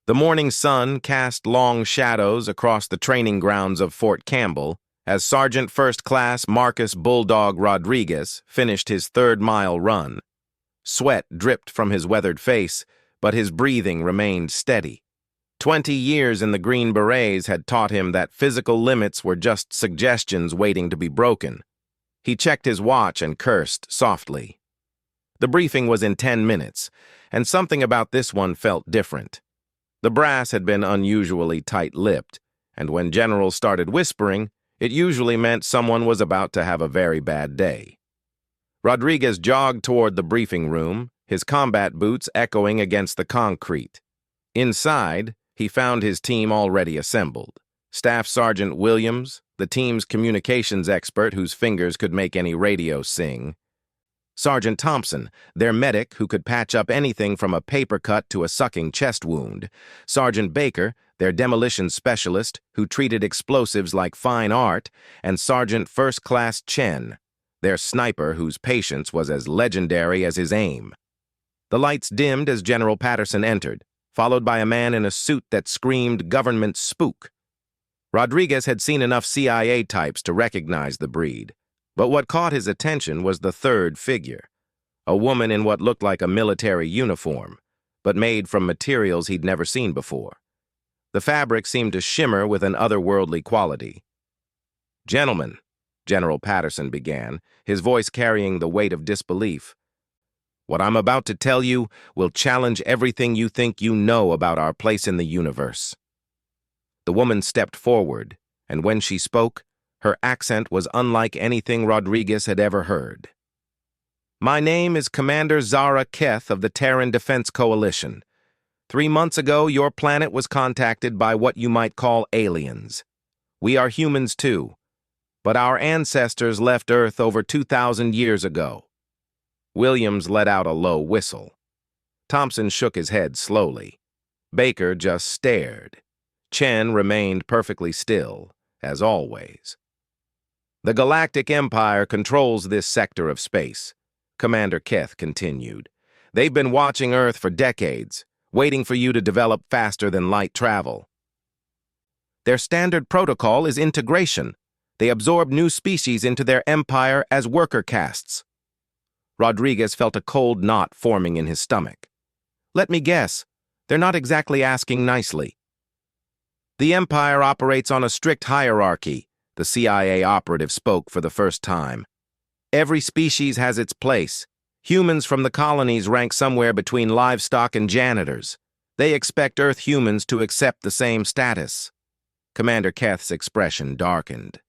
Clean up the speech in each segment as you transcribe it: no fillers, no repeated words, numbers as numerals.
The morning sun cast long shadows across the training grounds of Fort Campbell as Sergeant First Class Marcus Bulldog Rodriguez finished his third-mile run. Sweat dripped from his weathered face, but his breathing remained steady. 20 years in the Green Berets had taught him that physical limits were just suggestions waiting to be broken. He checked his watch and cursed softly. The briefing was in 10 minutes, and something about this one felt different. The brass had been unusually tight-lipped, and when generals started whispering, it usually meant someone was about to have a very bad day. Rodriguez jogged toward the briefing room, his combat boots echoing against the concrete. Inside, he found his team already assembled. Staff Sergeant Williams, the team's communications expert whose fingers could make any radio sing. Sergeant Thompson, their medic who could patch up anything from a paper cut to a sucking chest wound. Sergeant Baker, their demolition specialist who treated explosives like fine art. And Sergeant First Class Chen, their sniper whose patience was as legendary as his aim. The lights dimmed as General Patterson entered, followed by a man in a suit that screamed government spook. Rodriguez had seen enough CIA types to recognize the breed, but what caught his attention was the third figure, a woman in what looked like a military uniform, but made from materials he'd never seen before. The fabric seemed to shimmer with an otherworldly quality. "Gentlemen," General Patterson began, his voice carrying the weight of disbelief, "what I'm about to tell you will challenge everything you think you know about our place in the universe." The woman stepped forward, and when she spoke, her accent was unlike anything Rodriguez had ever heard. "My name is Commander Zara Keth of the Terran Defense Coalition. 3 months ago, your planet was contacted by what you might call aliens. We are humans too, but our ancestors left Earth over 2,000 years ago." Williams let out a low whistle. Thompson shook his head slowly. Baker just stared. Chen remained perfectly still, as always. "The Galactic Empire controls this sector of space," Commander Keth continued. "They've been watching Earth for decades, waiting for you to develop faster than light travel. Their standard protocol is integration. They absorb new species into their empire as worker castes." Rodriguez felt a cold knot forming in his stomach. "Let me guess, they're not exactly asking nicely." "The Empire operates on a strict hierarchy," the CIA operative spoke for the first time. "Every species has its place. Humans from the colonies rank somewhere between livestock and janitors. They expect Earth humans to accept the same status." Commander Keth's expression darkened.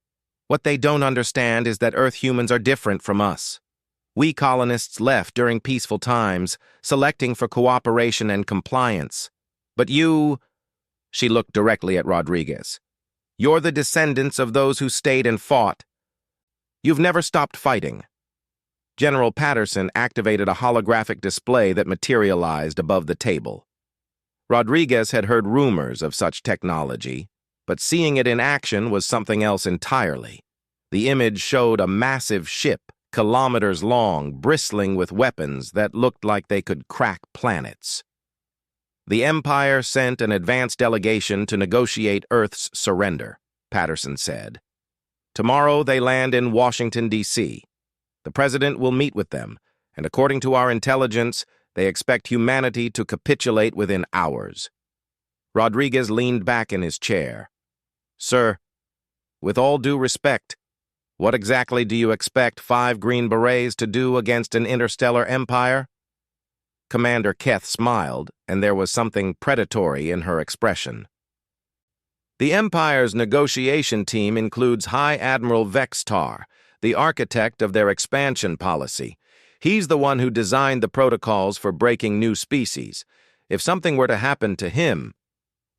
"What they don't understand is that Earth humans are different from us. We colonists left during peaceful times, selecting for cooperation and compliance. But you..." She looked directly at Rodriguez. "You're the descendants of those who stayed and fought. You've never stopped fighting." General Patterson activated a holographic display that materialized above the table. Rodriguez had heard rumors of such technology, but seeing it in action was something else entirely. The image showed a massive ship, kilometers long, bristling with weapons that looked like they could crack planets. "The Empire sent an advance delegation to negotiate Earth's surrender," Patterson said. "Tomorrow they land in Washington, D.C. The President will meet with them, and according to our intelligence, they expect humanity to capitulate within hours." Rodriguez leaned back in his chair. "Sir, with all due respect, what exactly do you expect 5 Green Berets to do against an interstellar empire?" Commander Keth smiled, and there was something predatory in her expression. "The Empire's negotiation team includes High Admiral Vextar, the architect of their expansion policy. He's the one who designed the protocols for breaking new species. If something were to happen to him,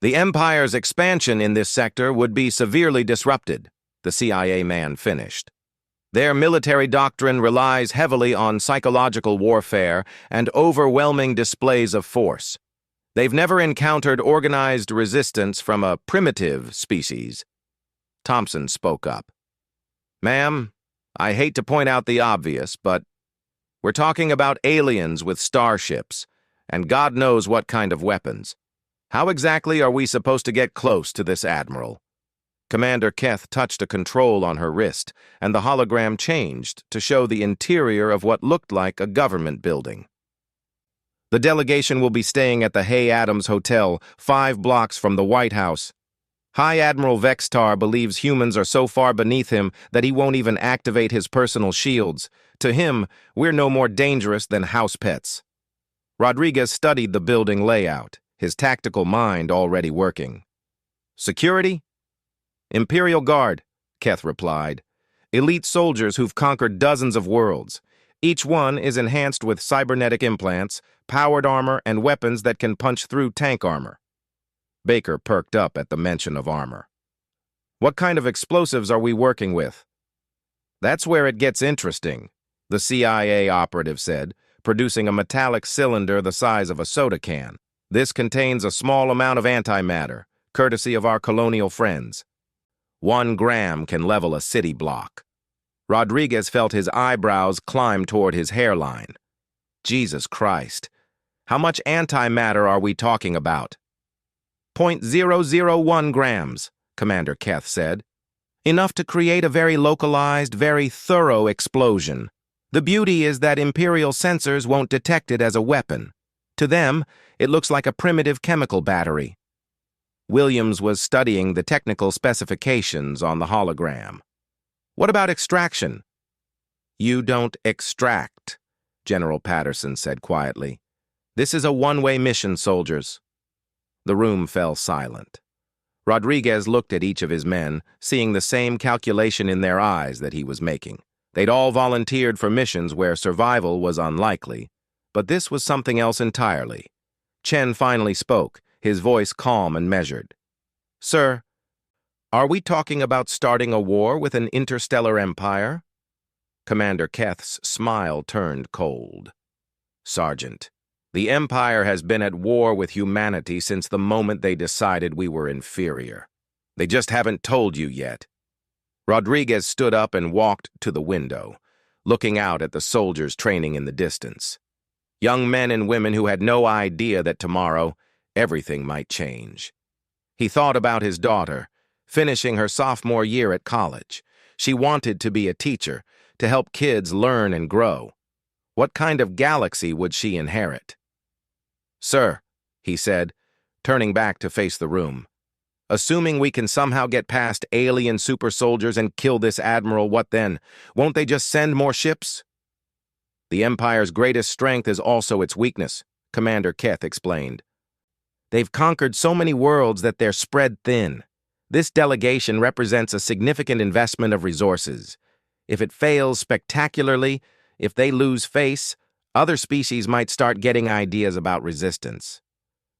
the Empire's expansion in this sector would be severely disrupted," the CIA man finished. "Their military doctrine relies heavily on psychological warfare and overwhelming displays of force. They've never encountered organized resistance from a primitive species." Thompson spoke up. "Ma'am, I hate to point out the obvious, but we're talking about aliens with starships, and God knows what kind of weapons. How exactly are we supposed to get close to this admiral? Commander Keth touched a control on her wrist, and the hologram changed to show the interior of what looked like a government building. The delegation will be staying at the Hay Adams Hotel, 5 blocks from the White House. High Admiral Vextar believes humans are so far beneath him that he won't even activate his personal shields. To him, we're no more dangerous than house pets. Rodriguez studied the building layout, his tactical mind already working. Security? Imperial Guard, Keth replied. Elite soldiers who've conquered dozens of worlds. Each one is enhanced with cybernetic implants, powered armor, and weapons that can punch through tank armor. Baker perked up at the mention of armor. What kind of explosives are we working with? That's where it gets interesting, the CIA operative said, producing a metallic cylinder the size of a soda can. This contains a small amount of antimatter, courtesy of our colonial friends. 1 gram can level a city block. Rodriguez felt his eyebrows climb toward his hairline. Jesus Christ. How much antimatter are we talking about? 0.001 grams, Commander Keth said. Enough to create a very localized, very thorough explosion. The beauty is that Imperial sensors won't detect it as a weapon. To them, it looks like a primitive chemical battery. Williams was studying the technical specifications on the hologram. What about extraction? You don't extract, General Patterson said quietly. This is a one-way mission, soldiers. The room fell silent. Rodriguez looked at each of his men, seeing the same calculation in their eyes that he was making. They'd all volunteered for missions where survival was unlikely, but this was something else entirely. Chen finally spoke, his voice calm and measured. Sir, are we talking about starting a war with an interstellar empire? Commander Keth's smile turned cold. Sergeant, the Empire has been at war with humanity since the moment they decided we were inferior. They just haven't told you yet. Rodriguez stood up and walked to the window, looking out at the soldiers training in the distance. Young men and women who had no idea that tomorrow everything might change. He thought about his daughter, finishing her sophomore year at college. She wanted to be a teacher, to help kids learn and grow. What kind of galaxy would she inherit? Sir, he said, turning back to face the room. Assuming we can somehow get past alien super soldiers and kill this admiral, what then? Won't they just send more ships? The Empire's greatest strength is also its weakness, Commander Keth explained. They've conquered so many worlds that they're spread thin. This delegation represents a significant investment of resources. If it fails spectacularly, if they lose face, other species might start getting ideas about resistance.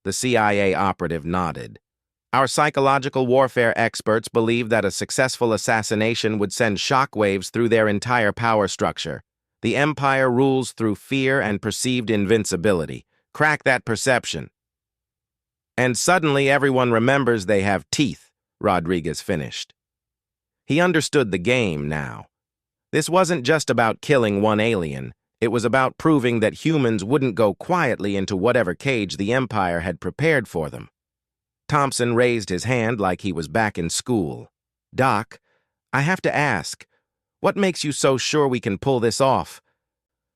The CIA operative nodded. Our psychological warfare experts believe that a successful assassination would send shockwaves through their entire power structure. The Empire rules through fear and perceived invincibility. Crack that perception. And suddenly everyone remembers they have teeth, Rodriguez finished. He understood the game now. This wasn't just about killing one alien. It was about proving that humans wouldn't go quietly into whatever cage the Empire had prepared for them. Thompson raised his hand like he was back in school. Doc, I have to ask, what makes you so sure we can pull this off?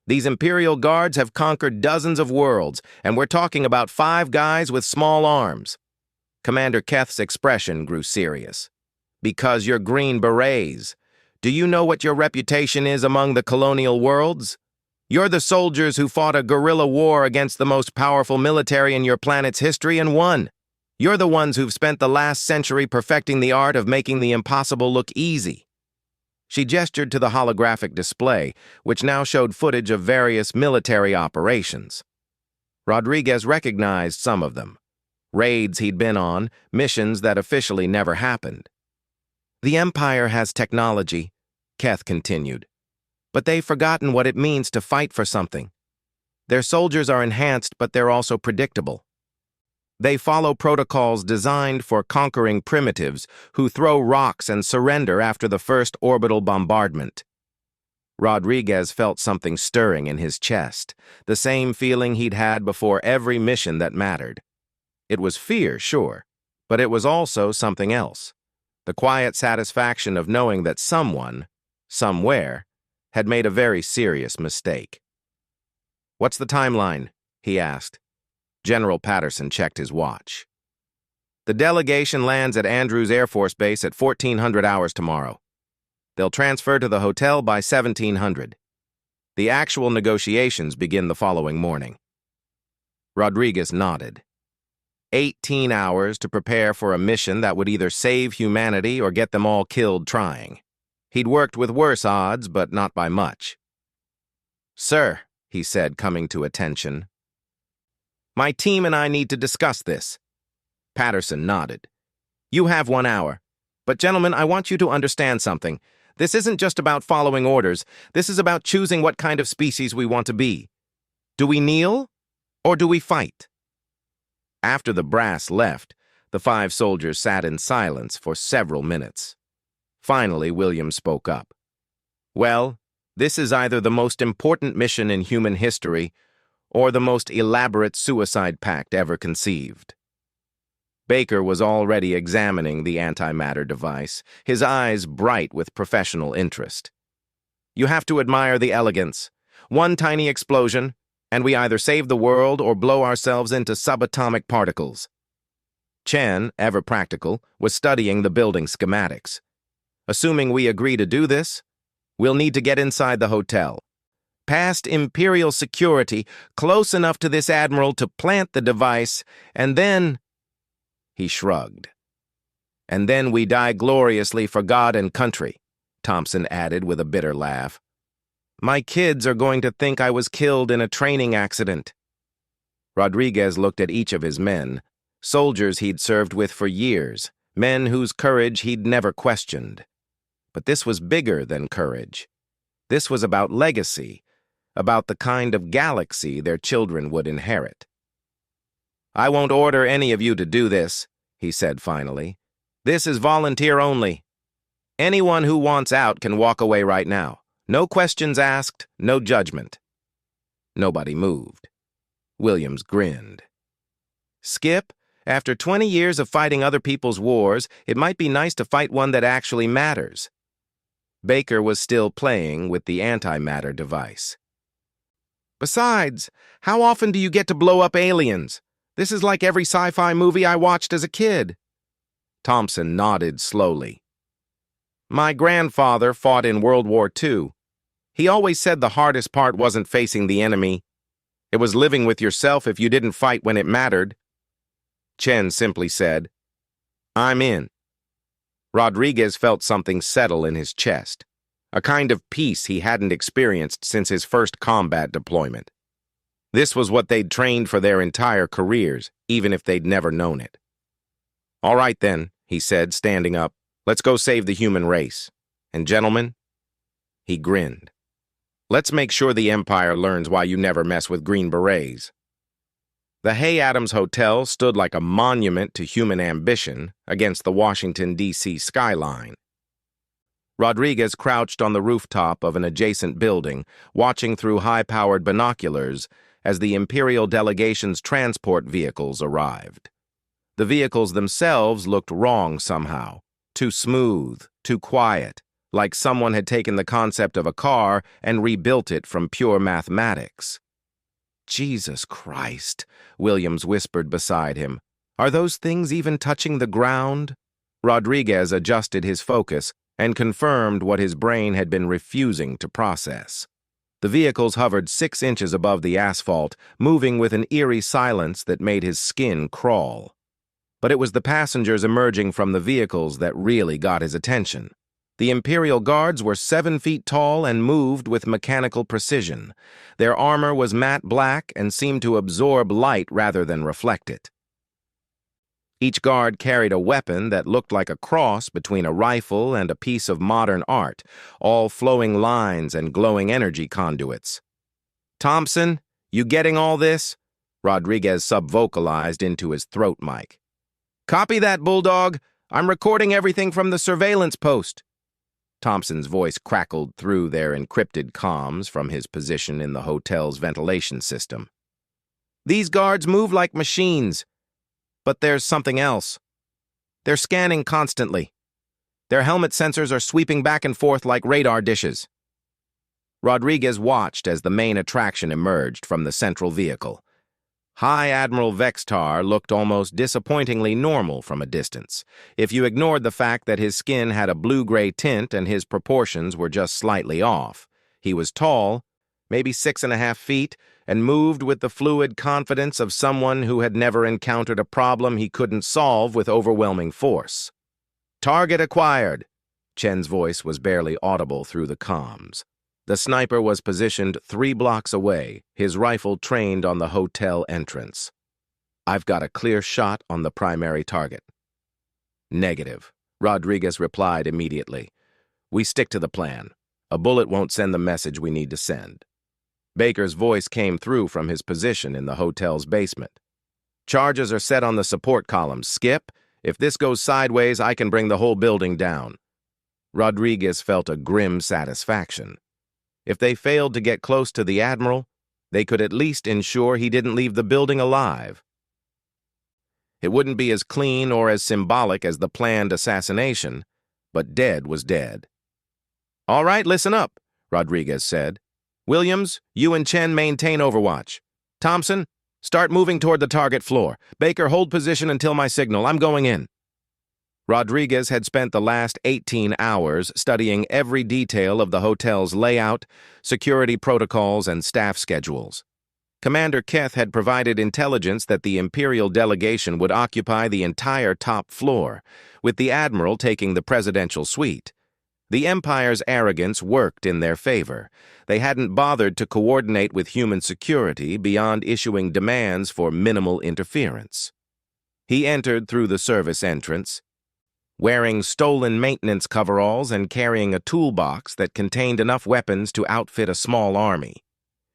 These Imperial Guards have conquered dozens of worlds, and we're talking about 5 guys with small arms. Commander Keth's expression grew serious. Because you're Green Berets. Do you know what your reputation is among the colonial worlds? You're the soldiers who fought a guerrilla war against the most powerful military in your planet's history and won. You're the ones who've spent the last century perfecting the art of making the impossible look easy. She gestured to the holographic display, which now showed footage of various military operations. Rodriguez recognized some of them. Raids he'd been on, missions that officially never happened. The Empire has technology, Keth continued. But they've forgotten what it means to fight for something. Their soldiers are enhanced, but they're also predictable. They follow protocols designed for conquering primitives who throw rocks and surrender after the first orbital bombardment. Rodriguez felt something stirring in his chest, the same feeling he'd had before every mission that mattered. It was fear, sure, but it was also something else. The quiet satisfaction of knowing that someone, somewhere, had made a very serious mistake. "What's the timeline?" he asked. General Patterson checked his watch. "The delegation lands at Andrews Air Force Base at 1400 hours tomorrow. They'll transfer to the hotel by 1700. The actual negotiations begin the following morning." Rodriguez nodded. 18 hours to prepare for a mission that would either save humanity or get them all killed trying. He'd worked with worse odds, but not by much. "Sir," he said, coming to attention, "my team and I need to discuss this." Patterson nodded. "You have 1 hour. But gentlemen, I want you to understand something. This isn't just about following orders. This is about choosing what kind of species we want to be. Do we kneel, or do we fight?" After the brass left, the 5 soldiers sat in silence for several minutes. Finally, William spoke up. "Well, this is either the most important mission in human history or the most elaborate suicide pact ever conceived." Baker was already examining the antimatter device, his eyes bright with professional interest. "You have to admire the elegance. One tiny explosion, and we either save the world or blow ourselves into subatomic particles." Chen, ever practical, was studying the building schematics. "Assuming we agree to do this, we'll need to get inside the hotel, past Imperial security, close enough to this admiral to plant the device, and then—" He shrugged. "And then we die gloriously for God and country," Thompson added with a bitter laugh. "My kids are going to think I was killed in a training accident." Rodriguez looked at each of his men, soldiers he'd served with for years, men whose courage he'd never questioned. But this was bigger than courage. This was about legacy, about the kind of galaxy their children would inherit. "I won't order any of you to do this," he said finally. "This is volunteer only. Anyone who wants out can walk away right now. No questions asked, no judgment." Nobody moved. Williams grinned. "Skip, after 20 years of fighting other people's wars, it might be nice to fight one that actually matters." Baker was still playing with the antimatter device. "Besides, how often do you get to blow up aliens? This is like every sci-fi movie I watched as a kid." Thompson nodded slowly. "My grandfather fought in World War II. He always said the hardest part wasn't facing the enemy. It was living with yourself if you didn't fight when it mattered." Chen simply said, "I'm in." Rodriguez felt something settle in his chest, a kind of peace he hadn't experienced since his first combat deployment. This was what they'd trained for their entire careers, even if they'd never known it. "All right then," he said, standing up. "Let's go save the human race. And gentlemen," he grinned, "let's make sure the Empire learns why you never mess with Green Berets." The Hay Adams Hotel stood like a monument to human ambition against the Washington, D.C. skyline. Rodriguez crouched on the rooftop of an adjacent building, watching through high-powered binoculars as the Imperial delegation's transport vehicles arrived. The vehicles themselves looked wrong somehow, too smooth, too quiet, like someone had taken the concept of a car and rebuilt it from pure mathematics. "Jesus Christ," Williams whispered beside him. "Are those things even touching the ground?" Rodriguez adjusted his focus and confirmed what his brain had been refusing to process. The vehicles hovered 6 inches above the asphalt, moving with an eerie silence that made his skin crawl. But it was the passengers emerging from the vehicles that really got his attention. The Imperial Guards were 7 feet tall and moved with mechanical precision. Their armor was matte black and seemed to absorb light rather than reflect it. Each guard carried a weapon that looked like a cross between a rifle and a piece of modern art, all flowing lines and glowing energy conduits. "Thompson, you getting all this?" Rodriguez subvocalized into his throat mic. "Copy that, Bulldog. I'm recording everything from the surveillance post." Thompson's voice crackled through their encrypted comms from his position in the hotel's ventilation system. "These guards move like machines. But there's something else. They're scanning constantly. Their helmet sensors are sweeping back and forth like radar dishes. Rodriguez watched as the main attraction emerged from the central vehicle. High Admiral Vextar looked almost disappointingly normal from a distance, if you ignored the fact that his skin had a blue-gray tint and his proportions were just slightly off. He was tall, maybe 6.5 feet, and moved with the fluid confidence of someone who had never encountered a problem he couldn't solve with overwhelming force. "Target acquired." Chen's voice was barely audible through the comms. The sniper was positioned 3 blocks away, his rifle trained on the hotel entrance. "I've got a clear shot on the primary target." "Negative," Rodriguez replied immediately. "We stick to the plan. A bullet won't send the message we need to send." Baker's voice came through from his position in the hotel's basement. "Charges are set on the support columns. Skip, if this goes sideways, I can bring the whole building down." Rodriguez felt a grim satisfaction. If they failed to get close to the Admiral, they could at least ensure he didn't leave the building alive. It wouldn't be as clean or as symbolic as the planned assassination, but dead was dead. "All right, listen up," Rodriguez said. "Williams, you and Chen maintain overwatch. Thompson, start moving toward the target floor. Baker, hold position until my signal. I'm going in." Rodriguez had spent the last 18 hours studying every detail of the hotel's layout, security protocols, and staff schedules. Commander Keth had provided intelligence that the Imperial delegation would occupy the entire top floor, with the Admiral taking the presidential suite. The Empire's arrogance worked in their favor. They hadn't bothered to coordinate with human security beyond issuing demands for minimal interference. He entered through the service entrance, wearing stolen maintenance coveralls and carrying a toolbox that contained enough weapons to outfit a small army.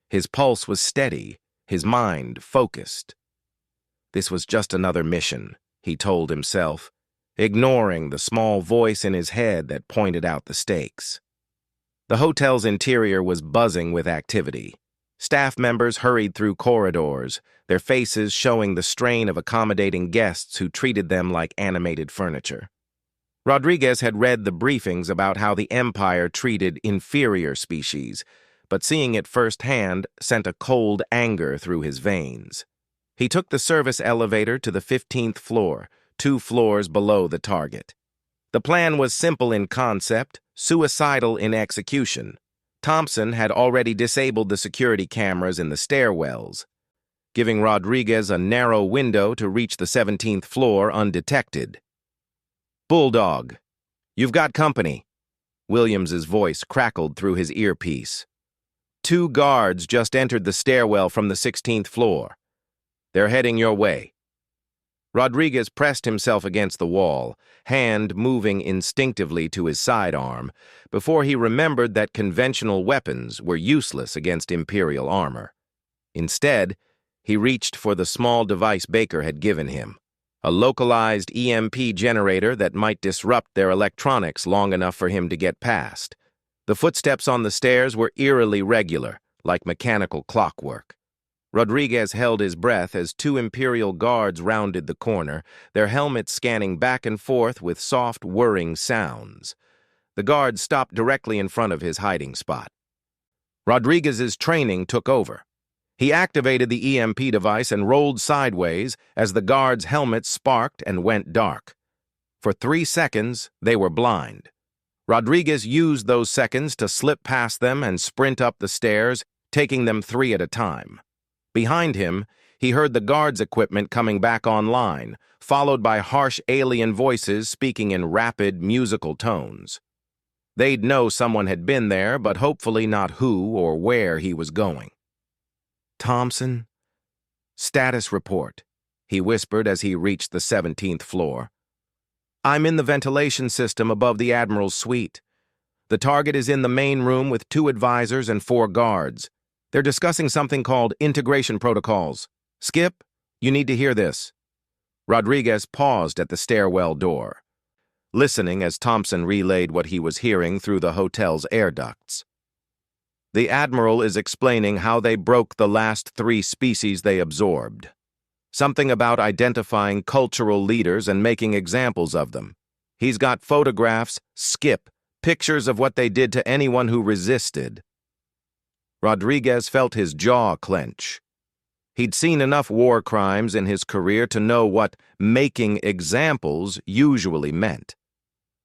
His pulse was steady, his mind focused. This was just another mission, he told himself, ignoring the small voice in his head that pointed out the stakes. The hotel's interior was buzzing with activity. Staff members hurried through corridors, their faces showing the strain of accommodating guests who treated them like animated furniture. Rodriguez had read the briefings about how the Empire treated inferior species, but seeing it firsthand sent a cold anger through his veins. He took the service elevator to the 15th floor, 2 floors below the target. The plan was simple in concept, suicidal in execution. Thompson had already disabled the security cameras in the stairwells, giving Rodriguez a narrow window to reach the 17th floor undetected. "Bulldog, you've got company." Williams's voice crackled through his earpiece. 2 guards just entered the stairwell from the 16th floor. They're heading your way." Rodriguez pressed himself against the wall, hand moving instinctively to his sidearm, before he remembered that conventional weapons were useless against Imperial armor. Instead, he reached for the small device Baker had given him, a localized EMP generator that might disrupt their electronics long enough for him to get past. The footsteps on the stairs were eerily regular, like mechanical clockwork. Rodriguez held his breath as 2 Imperial guards rounded the corner, their helmets scanning back and forth with soft, whirring sounds. The guards stopped directly in front of his hiding spot. Rodriguez's training took over. He activated the EMP device and rolled sideways as the guards' helmets sparked and went dark. For 3 seconds, they were blind. Rodriguez used those seconds to slip past them and sprint up the stairs, taking them 3 at a time. Behind him, he heard the guards' equipment coming back online, followed by harsh alien voices speaking in rapid, musical tones. They'd know someone had been there, but hopefully not who or where he was going. "Thompson, status report," he whispered as he reached the 17th floor. "I'm in the ventilation system above the Admiral's suite. The target is in the main room with 2 advisors and 4 guards. They're discussing something called integration protocols. Skip, you need to hear this." Rodriguez paused at the stairwell door, listening as Thompson relayed what he was hearing through the hotel's air ducts. "The Admiral is explaining how they broke the last 3 species they absorbed. Something about identifying cultural leaders and making examples of them. He's got photographs, Skip, pictures of what they did to anyone who resisted. Rodriguez felt his jaw clench. He'd seen enough war crimes in his career to know what making examples usually meant.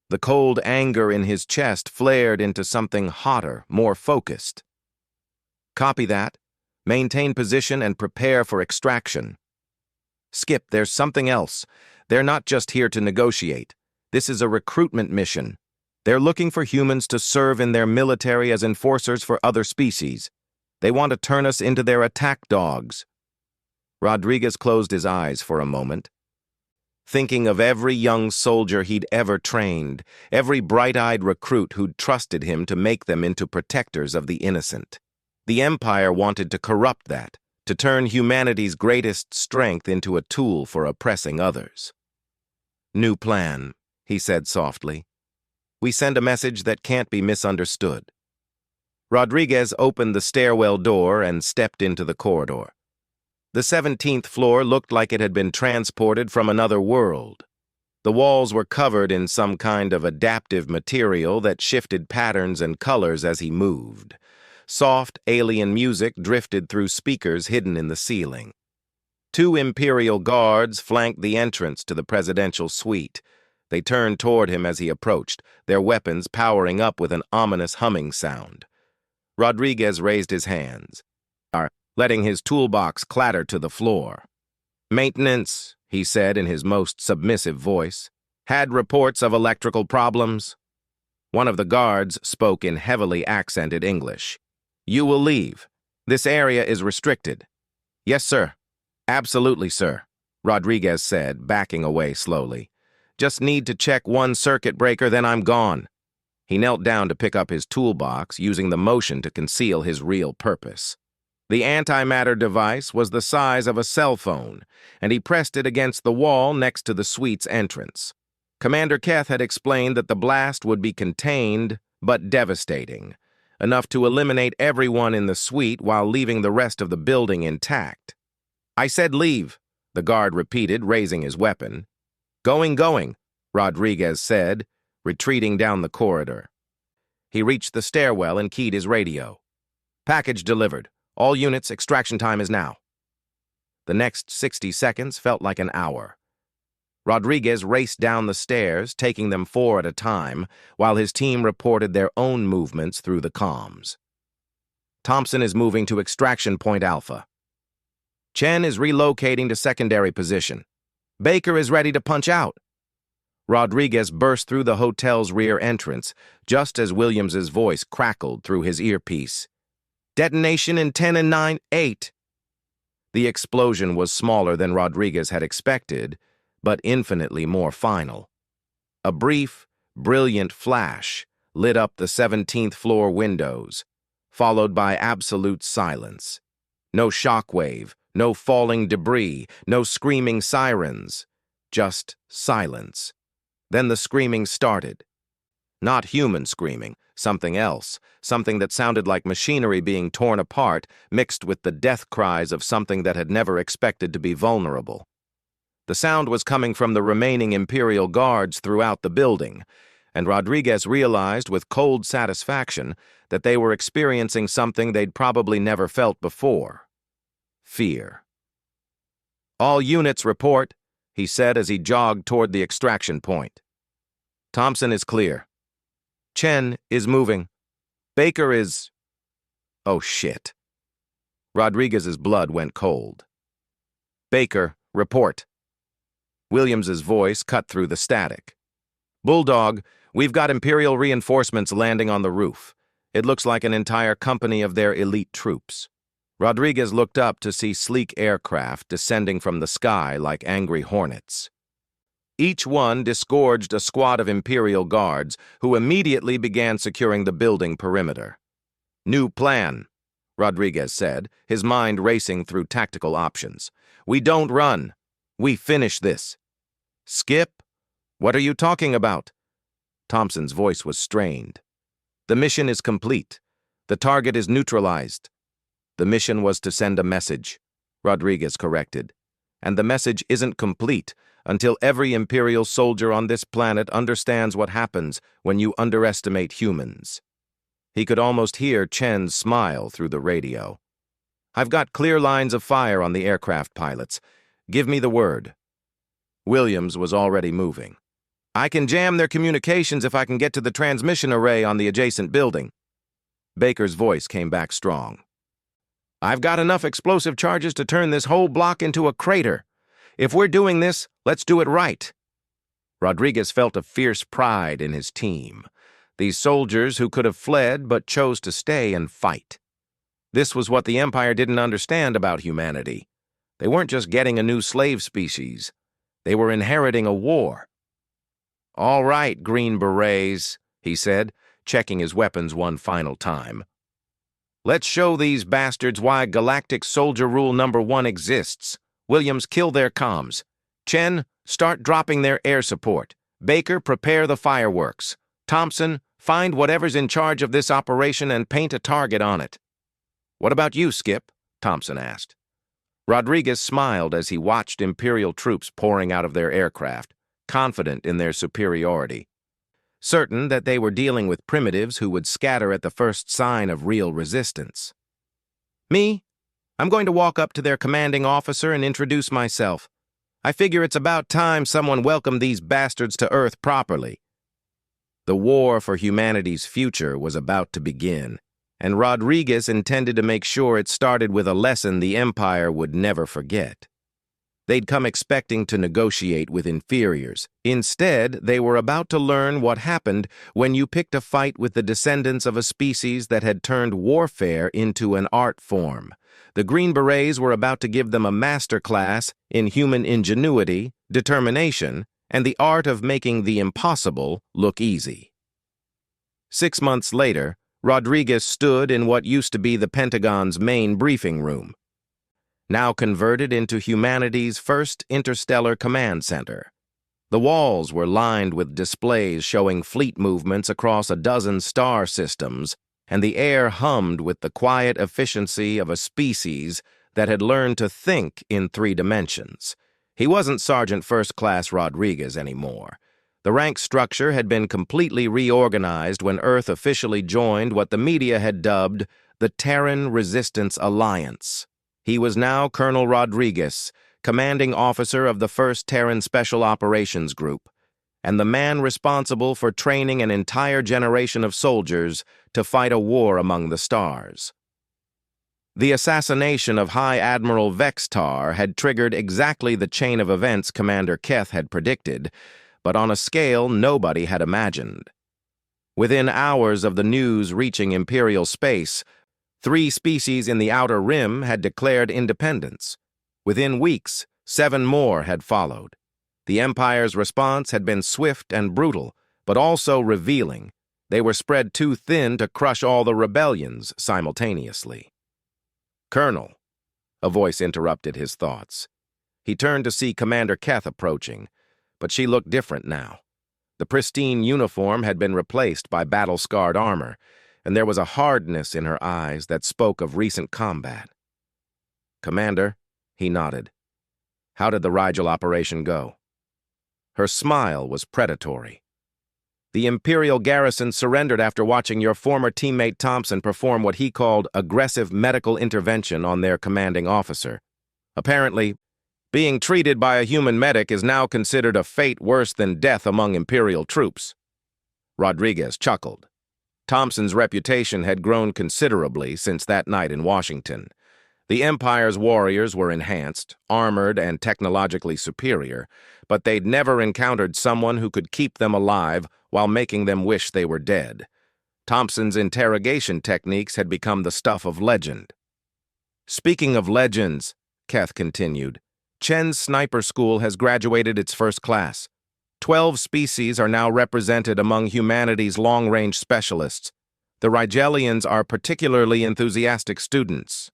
The cold anger in his chest flared into something hotter, more focused. Copy that. Maintain position and prepare for extraction. Skip, there's something else. They're not just here to negotiate. This is a recruitment mission. They're looking for humans to serve in their military as enforcers for other species. They want to turn us into their attack dogs. Rodriguez closed his eyes for a moment, thinking of every young soldier he'd ever trained, every bright-eyed recruit who'd trusted him to make them into protectors of the innocent. The Empire wanted to corrupt that, to turn humanity's greatest strength into a tool for oppressing others. New plan, he said softly. We send a message that can't be misunderstood. Rodriguez opened the stairwell door and stepped into the corridor. The 17th floor looked like it had been transported from another world. The walls were covered in some kind of adaptive material that shifted patterns and colors as he moved. Soft, alien music drifted through speakers hidden in the ceiling. 2 Imperial guards flanked the entrance to the presidential suite. They turned toward him as he approached, their weapons powering up with an ominous humming sound. Rodriguez raised his hands, letting his toolbox clatter to the floor. Maintenance, he said in his most submissive voice, had reports of electrical problems. One of the guards spoke in heavily accented English. You will leave. This area is restricted. Yes, sir. Absolutely, sir, Rodriguez said, backing away slowly. Just need to check one circuit breaker, then I'm gone. He knelt down to pick up his toolbox, using the motion to conceal his real purpose. The antimatter device was the size of a cell phone, and he pressed it against the wall next to the suite's entrance. Commander Keth had explained that the blast would be contained, but devastating, enough to eliminate everyone in the suite while leaving the rest of the building intact. I said leave, the guard repeated, raising his weapon. Going, Rodriguez said, retreating down the corridor. He reached the stairwell and keyed his radio. Package delivered. All units, extraction time is now. The next 60 seconds felt like an hour. Rodriguez raced down the stairs, taking them 4 at a time, while his team reported their own movements through the comms. Thompson is moving to extraction point Alpha. Chen is relocating to secondary position. Baker is ready to punch out. Rodriguez burst through the hotel's rear entrance, just as Williams's voice crackled through his earpiece. Detonation in 10 and 9, 8. The explosion was smaller than Rodriguez had expected, but infinitely more final. A brief, brilliant flash lit up the 17th floor windows, followed by absolute silence. No shockwave, no falling debris, no screaming sirens, just silence. Then the screaming started. Not human screaming, something else, something that sounded like machinery being torn apart, mixed with the death cries of something that had never expected to be vulnerable. The sound was coming from the remaining Imperial guards throughout the building, and Rodriguez realized with cold satisfaction that they were experiencing something they'd probably never felt before. Fear. All units report, he said as he jogged toward the extraction point. Thompson is clear. Chen is moving. Baker is... Oh, shit. Rodriguez's blood went cold. Baker, report. Williams's voice cut through the static. Bulldog, we've got Imperial reinforcements landing on the roof. It looks like an entire company of their elite troops. Rodriguez looked up to see sleek aircraft descending from the sky like angry hornets. Each one disgorged a squad of Imperial guards who immediately began securing the building perimeter. New plan, Rodriguez said, his mind racing through tactical options. We don't run. We finish this. Skip? What are you talking about? Thompson's voice was strained. The mission is complete. The target is neutralized. The mission was to send a message, Rodriguez corrected. and the message isn't complete until every Imperial soldier on this planet understands what happens when you underestimate humans. He could almost hear Chen's smile through the radio. I've got clear lines of fire on the aircraft pilots. Give me the word. Williams was already moving. I can jam their communications if I can get to the transmission array on the adjacent building. Baker's voice came back strong. I've got enough explosive charges to turn this whole block into a crater. If we're doing this, let's do it right. Rodriguez felt a fierce pride in his team. These soldiers who could have fled but chose to stay and fight. This was what the Empire didn't understand about humanity. They weren't just getting a new slave species. They were inheriting a war. All right, Green Berets, he said, checking his weapons one final time. Let's show these bastards why Galactic Soldier Rule Number 1 exists. Williams, kill their comms. Chen, start dropping their air support. Baker, prepare the fireworks. Thompson, find whatever's in charge of this operation and paint a target on it. What about you, Skip? Thompson asked. Rodriguez smiled as he watched Imperial troops pouring out of their aircraft, confident in their superiority. Certain that they were dealing with primitives who would scatter at the first sign of real resistance. Me? I'm going to walk up to their commanding officer and introduce myself. I figure it's about time someone welcomed these bastards to Earth properly. The war for humanity's future was about to begin, and Rodriguez intended to make sure it started with a lesson the Empire would never forget. They'd come expecting to negotiate with inferiors. Instead, they were about to learn what happened when you picked a fight with the descendants of a species that had turned warfare into an art form. The Green Berets were about to give them a master class in human ingenuity, determination, and the art of making the impossible look easy. 6 months later, Rodriguez stood in what used to be the Pentagon's main briefing room, now converted into humanity's first interstellar command center. The walls were lined with displays showing fleet movements across a dozen star systems, and the air hummed with the quiet efficiency of a species that had learned to think in 3 dimensions. He wasn't Sergeant First Class Rodriguez anymore. The rank structure had been completely reorganized when Earth officially joined what the media had dubbed the Terran Resistance Alliance. He was now Colonel Rodriguez, commanding officer of the 1st Terran Special Operations Group, and the man responsible for training an entire generation of soldiers to fight a war among the stars. The assassination of High Admiral Vextar had triggered exactly the chain of events Commander Keth had predicted, but on a scale nobody had imagined. Within hours of the news reaching Imperial space, 3 species in the Outer Rim had declared independence. Within weeks, 7 more had followed. The Empire's response had been swift and brutal, but also revealing. They were spread too thin to crush all the rebellions simultaneously. Colonel, a voice interrupted his thoughts. He turned to see Commander Keth approaching, but she looked different now. The pristine uniform had been replaced by battle-scarred armor, and there was a hardness in her eyes that spoke of recent combat. Commander, he nodded. How did the Rigel operation go? Her smile was predatory. The Imperial garrison surrendered after watching your former teammate Thompson perform what he called aggressive medical intervention on their commanding officer. Apparently, being treated by a human medic is now considered a fate worse than death among Imperial troops. Rodriguez chuckled. Thompson's reputation had grown considerably since that night in Washington. The Empire's warriors were enhanced, armored, and technologically superior, but they'd never encountered someone who could keep them alive while making them wish they were dead. Thompson's interrogation techniques had become the stuff of legend. Speaking of legends, Keth continued, Chen's sniper school has graduated its first class. 12 species are now represented among humanity's long-range specialists. The Rigelians are particularly enthusiastic students.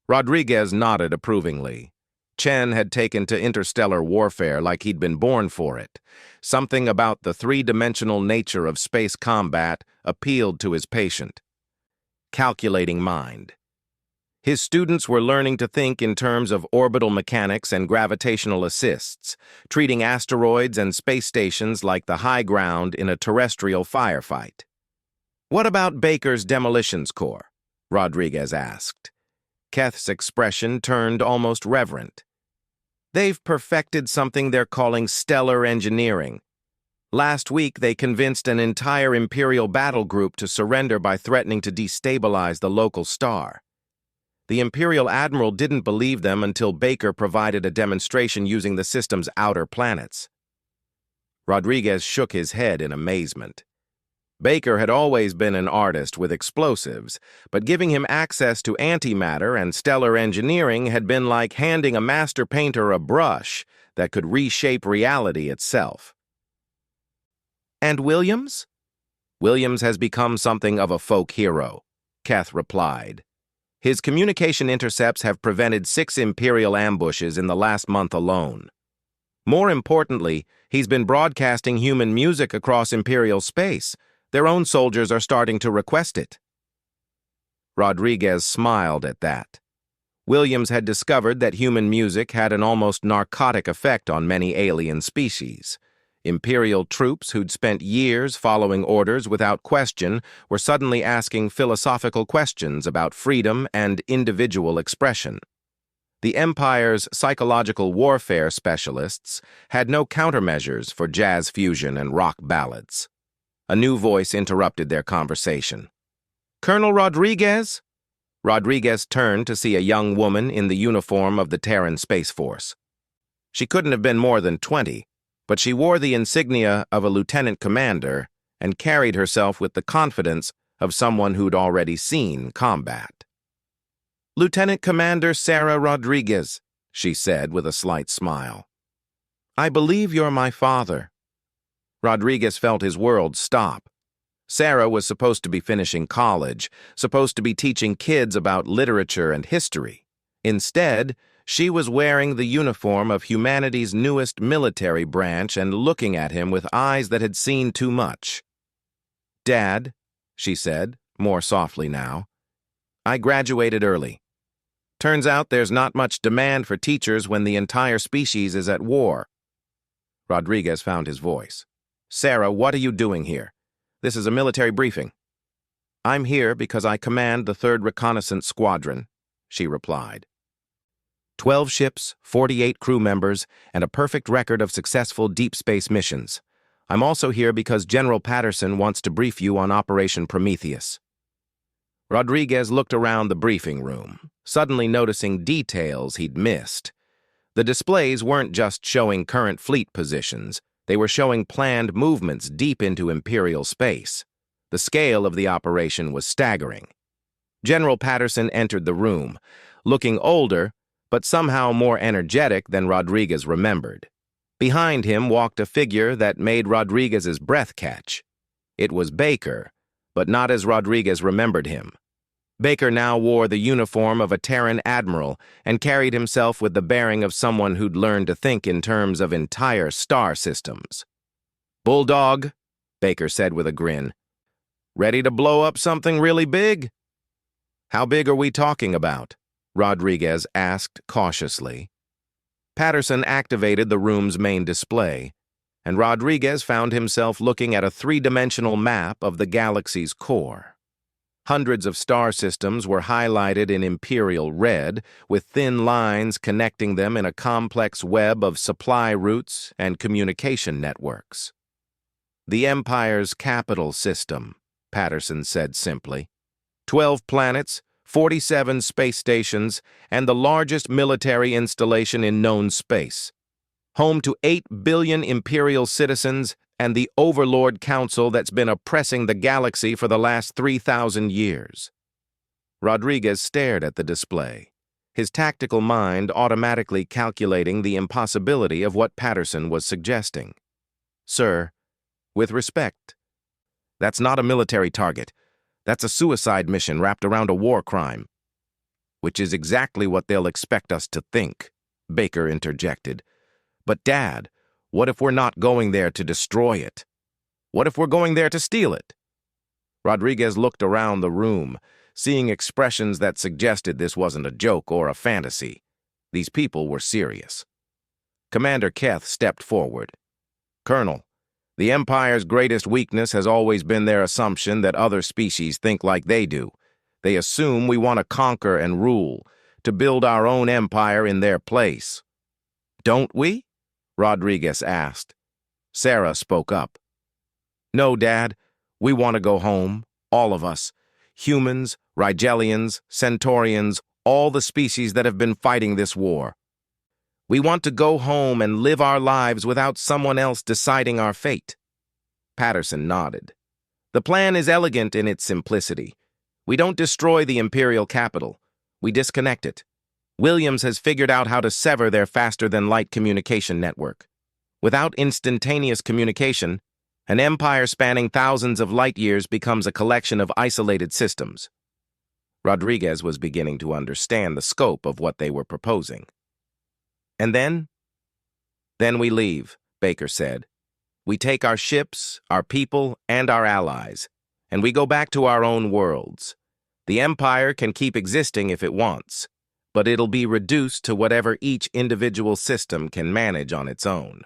Rodriguez nodded approvingly. Chen had taken to interstellar warfare like he'd been born for it. Something about the 3-dimensional nature of space combat appealed to his patient, calculating mind. His students were learning to think in terms of orbital mechanics and gravitational assists, treating asteroids and space stations like the high ground in a terrestrial firefight. "What about Baker's Demolitions Corps?" Rodriguez asked. Keth's expression turned almost reverent. "They've perfected something they're calling stellar engineering. Last week, they convinced an entire Imperial battle group to surrender by threatening to destabilize the local star. The Imperial Admiral didn't believe them until Baker provided a demonstration using the system's outer planets." Rodriguez shook his head in amazement. Baker had always been an artist with explosives, but giving him access to antimatter and stellar engineering had been like handing a master painter a brush that could reshape reality itself. "And Williams?" "Williams has become something of a folk hero," Keth replied. "His communication intercepts have prevented 6 Imperial ambushes in the last month alone. More importantly, he's been broadcasting human music across Imperial space. Their own soldiers are starting to request it." Rodriguez smiled at that. Williams had discovered that human music had an almost narcotic effect on many alien species. Imperial troops who'd spent years following orders without question were suddenly asking philosophical questions about freedom and individual expression. The Empire's psychological warfare specialists had no countermeasures for jazz fusion and rock ballads. A new voice interrupted their conversation. "Colonel Rodriguez?" Rodriguez turned to see a young woman in the uniform of the Terran Space Force. She couldn't have been more than 20, but she wore the insignia of a lieutenant commander and carried herself with the confidence of someone who'd already seen combat. "Lieutenant Commander Sarah Rodriguez," she said with a slight smile. "I believe you're my father." Rodriguez felt his world stop. Sarah was supposed to be finishing college, supposed to be teaching kids about literature and history. Instead, she was wearing the uniform of humanity's newest military branch and looking at him with eyes that had seen too much. "Dad," she said, more softly now, "I graduated early. Turns out there's not much demand for teachers when the entire species is at war." Rodriguez found his voice. "Sarah, what are you doing here? This is a military briefing." "I'm here because I command the 3rd Reconnaissance Squadron," she replied. 12 ships, 48 crew members, and a perfect record of successful deep space missions. I'm also here because General Patterson wants to brief you on Operation Prometheus." Rodriguez looked around the briefing room, suddenly noticing details he'd missed. The displays weren't just showing current fleet positions. They were showing planned movements deep into Imperial space. The scale of the operation was staggering. General Patterson entered the room, looking older, but somehow more energetic than Rodriguez remembered. Behind him walked a figure that made Rodriguez's breath catch. It was Baker, but not as Rodriguez remembered him. Baker now wore the uniform of a Terran admiral and carried himself with the bearing of someone who'd learned to think in terms of entire star systems. "Bulldog," Baker said with a grin. "Ready to blow up something really big?" "How big are we talking about?" Rodriguez asked cautiously. Patterson activated the room's main display, and Rodriguez found himself looking at a 3-dimensional map of the galaxy's core. Hundreds of star systems were highlighted in Imperial red, with thin lines connecting them in a complex web of supply routes and communication networks. "The Empire's capital system," Patterson said simply. 12 planets, 47 space stations, and the largest military installation in known space. Home to 8 billion Imperial citizens and the Overlord Council that's been oppressing the galaxy for the last 3,000 years. Rodriguez stared at the display, his tactical mind automatically calculating the impossibility of what Patterson was suggesting. "Sir, with respect, that's not a military target. That's a suicide mission wrapped around a war crime." "Which is exactly what they'll expect us to think," Baker interjected. "But Dad, what if we're not going there to destroy it? What if we're going there to steal it?" Rodriguez looked around the room, seeing expressions that suggested this wasn't a joke or a fantasy. These people were serious. Commander Keth stepped forward. "Colonel, the Empire's greatest weakness has always been their assumption that other species think like they do. They assume we want to conquer and rule, to build our own empire in their place." "Don't we?" Rodriguez asked. Sarah spoke up. "No, Dad. We want to go home, all of us. Humans, Rigelians, Centaurians, all the species that have been fighting this war. We want to go home and live our lives without someone else deciding our fate." Patterson nodded. "The plan is elegant in its simplicity. We don't destroy the Imperial capital. We disconnect it. Williams has figured out how to sever their faster-than-light communication network. Without instantaneous communication, an empire spanning thousands of light years becomes a collection of isolated systems." Rodriguez was beginning to understand the scope of what they were proposing. "And then?" "Then we leave," Baker said. "We take our ships, our people, and our allies, and we go back to our own worlds. The Empire can keep existing if it wants, but it'll be reduced to whatever each individual system can manage on its own.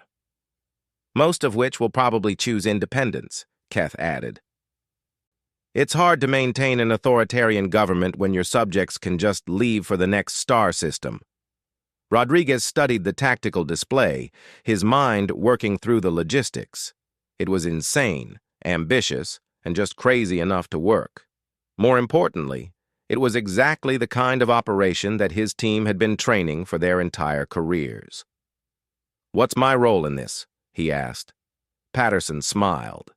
Most of which will probably choose independence," Keth added. "It's hard to maintain an authoritarian government when your subjects can just leave for the next star system." Rodriguez studied the tactical display, his mind working through the logistics. It was insane, ambitious, and just crazy enough to work. More importantly, it was exactly the kind of operation that his team had been training for their entire careers. "What's my role in this?" he asked. Patterson smiled.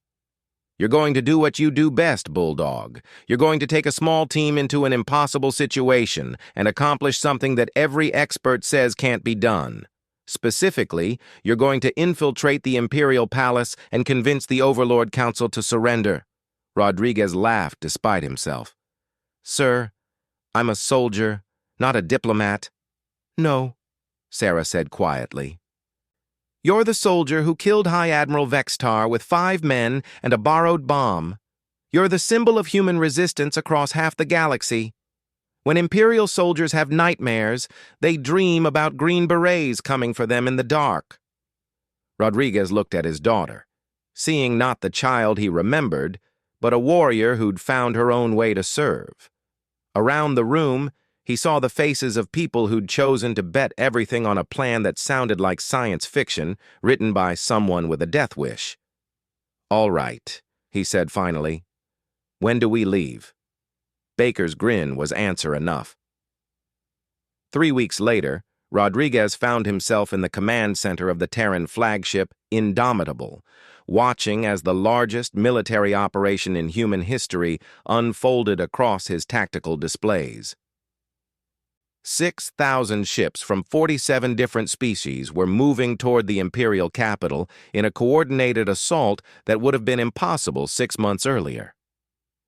"You're going to do what you do best, Bulldog. You're going to take a small team into an impossible situation and accomplish something that every expert says can't be done. Specifically, you're going to infiltrate the Imperial Palace and convince the Overlord Council to surrender." Rodriguez laughed despite himself. "Sir, I'm a soldier, not a diplomat." "No," Sarah said quietly. "You're the soldier who killed High Admiral Vextar with 5 men and a borrowed bomb. You're the symbol of human resistance across half the galaxy. When Imperial soldiers have nightmares, they dream about Green Berets coming for them in the dark." Rodriguez looked at his daughter, seeing not the child he remembered, but a warrior who'd found her own way to serve. Around the room, he saw the faces of people who'd chosen to bet everything on a plan that sounded like science fiction, written by someone with a death wish. "All right," he said finally. "When do we leave?" Baker's grin was answer enough. 3 weeks later, Rodriguez found himself in the command center of the Terran flagship Indomitable, watching as the largest military operation in human history unfolded across his tactical displays. 6,000 ships from 47 different species were moving toward the Imperial capital in a coordinated assault that would have been impossible 6 months earlier.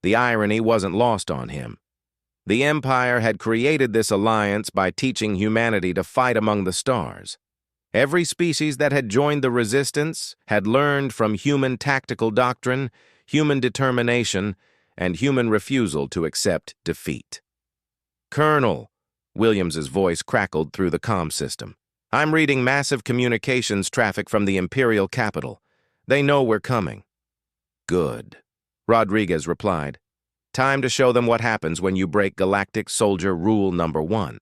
The irony wasn't lost on him. The Empire had created this alliance by teaching humanity to fight among the stars. Every species that had joined the Resistance had learned from human tactical doctrine, human determination, and human refusal to accept defeat. "Colonel," Williams's voice crackled through the comm system, "I'm reading massive communications traffic from the Imperial capital. They know we're coming." "Good," Rodriguez replied. "Time to show them what happens when you break Galactic Soldier Rule Number 1.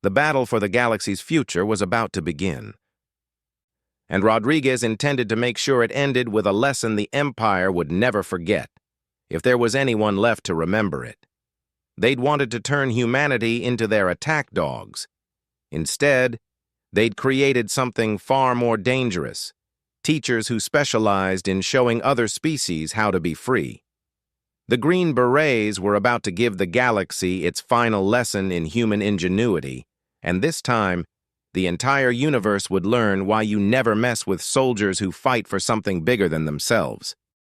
The battle for the galaxy's future was about to begin, and Rodriguez intended to make sure it ended with a lesson the Empire would never forget, if there was anyone left to remember it. They'd wanted to turn humanity into their attack dogs. Instead, they'd created something far more dangerous, teachers who specialized in showing other species how to be free. The Green Berets were about to give the galaxy its final lesson in human ingenuity, and this time, the entire universe would learn why you never mess with soldiers who fight for something bigger than themselves.